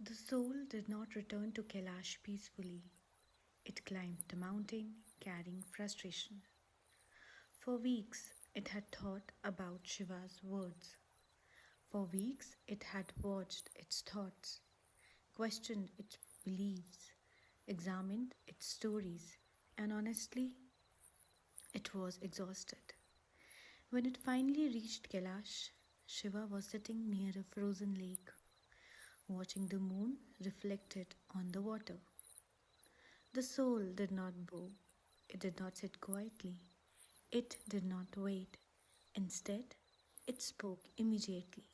The soul did not return to Kailash peacefully. It climbed the mountain carrying frustration. For weeks, it had thought about Shiva's words. For weeks, it had watched its thoughts, questioned its beliefs, examined its stories, and honestly, it was exhausted. When it finally reached Kailash, Shiva was sitting near a frozen lake, watching the moon reflected on the water. The soul did not bow, it did not sit quietly, it did not wait. Instead, it spoke immediately.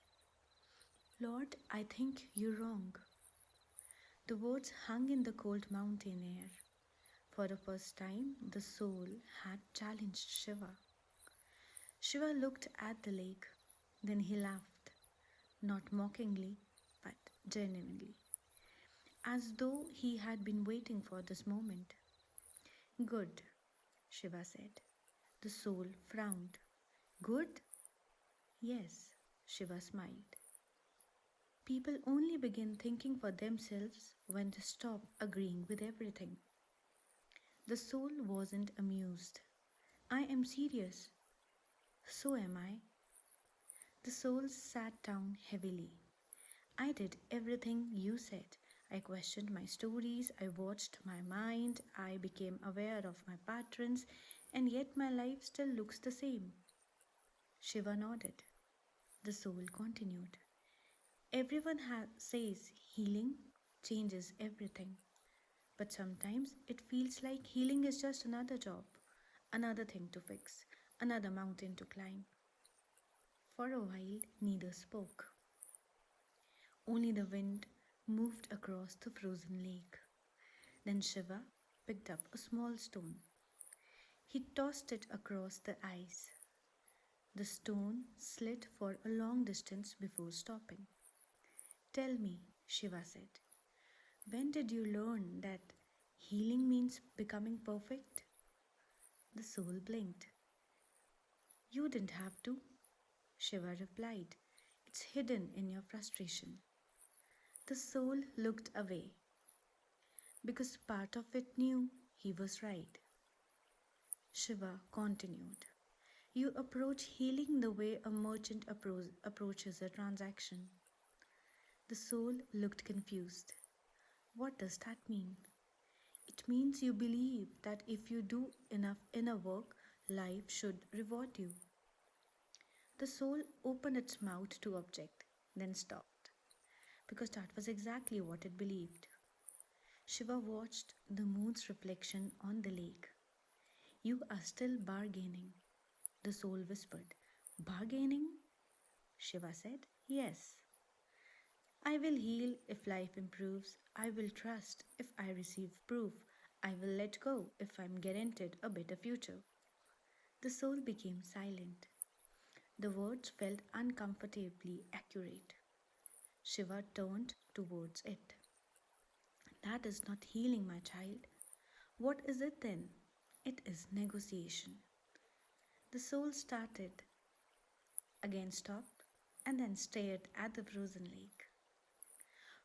Lord, I think you're wrong. The words hung in the cold mountain air. For the first time, the soul had challenged Shiva. Shiva looked at the lake, then he laughed, not mockingly, but genuinely, as though he had been waiting for this moment. Good, Shiva said. The soul frowned. Good? Yes, Shiva smiled. People only begin thinking for themselves when they stop agreeing with everything. The soul wasn't amused. I am serious. So am I. The soul sat down heavily. I did everything you said. I questioned my stories, I watched my mind, I became aware of my patterns, and yet my life still looks the same. Shiva nodded. The soul continued. Everyone says healing changes everything, but sometimes it feels like healing is just another job, another thing to fix, another mountain to climb. For a while, neither spoke. Only the wind moved across the frozen lake. Then Shiva picked up a small stone. He tossed it across the ice. The stone slid for a long distance before stopping. Tell me, Shiva said, when did you learn that healing means becoming perfect? The soul blinked. You didn't have to, Shiva replied. It's hidden in your frustration. The soul looked away because part of it knew he was right. Shiva continued. You approach healing the way a merchant approaches a transaction. The soul looked confused. What does that mean? It means you believe that if you do enough inner work, life should reward you. The soul opened its mouth to object, then stopped, because that was exactly what it believed. Shiva watched the moon's reflection on the lake. You are still bargaining, the soul whispered. Bargaining? Shiva said, yes. I will heal if life improves. I will trust if I receive proof. I will let go if I'm guaranteed a better future. The soul became silent. The words felt uncomfortably accurate. Shiva turned towards it. That is not healing, my child. What is it then? It is negotiation. The soul started, again stopped, and then stared at the frozen lake.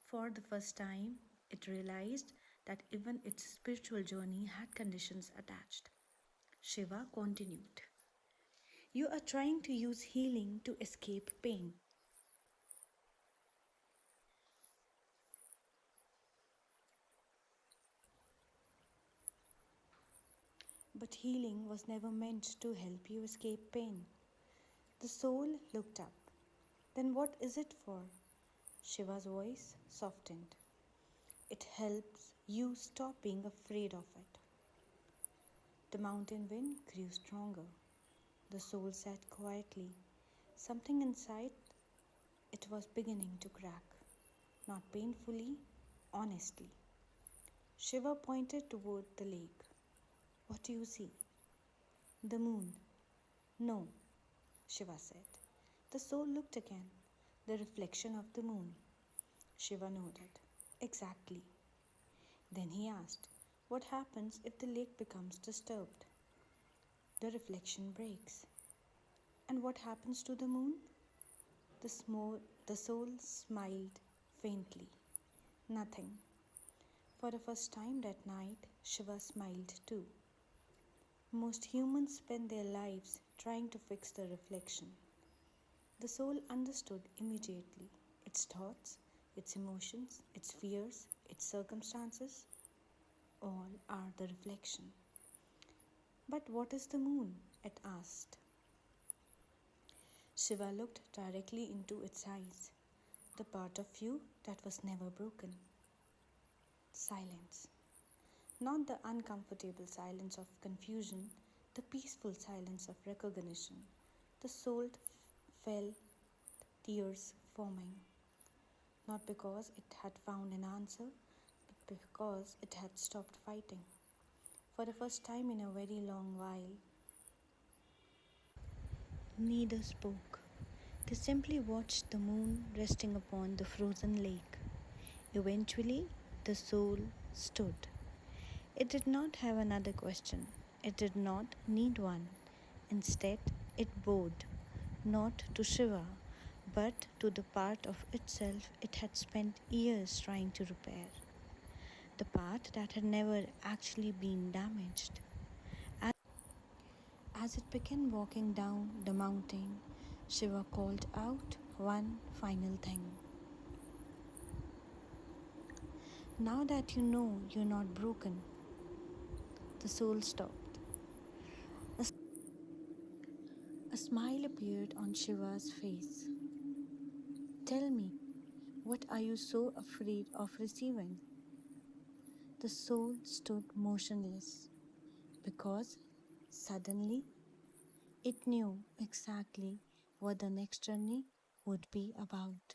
For the first time, it realized that even its spiritual journey had conditions attached. Shiva continued. You are trying to use healing to escape pain. But healing was never meant to help you escape pain. The soul looked up. Then what is it for? Shiva's voice softened. It helps you stop being afraid of it. The mountain wind grew stronger. The soul sat quietly. Something inside it was beginning to crack. Not painfully, honestly. Shiva pointed toward the lake. What do you see? The moon. No, Shiva said. The soul looked again. The reflection of the moon. Shiva nodded. Exactly. Then he asked, what happens if the lake becomes disturbed? The reflection breaks. And what happens to the moon? The soul smiled faintly. Nothing. For the first time that night, Shiva smiled too. Most humans spend their lives trying to fix the reflection. The soul understood immediately its thoughts, its emotions, its fears, its circumstances, all are the reflection. But what is the moon? It asked. Shiva looked directly into its eyes, the part of you that was never broken. Silence. Not the uncomfortable silence of confusion, the peaceful silence of recognition. The soul felt tears forming, not because it had found an answer, but because it had stopped fighting. For the first time in a very long while, neither spoke. They simply watched the moon resting upon the frozen lake. Eventually, the soul stood. It did not have another question. It did not need one. Instead, it bowed, not to Shiva, but to the part of itself it had spent years trying to repair, the part that had never actually been damaged. As it began walking down the mountain, Shiva called out one final thing. Now that you know you're not broken, the soul stopped. A smile appeared on Shiva's face. Tell me, what are you so afraid of receiving? The soul stood motionless because suddenly it knew exactly what the next journey would be about.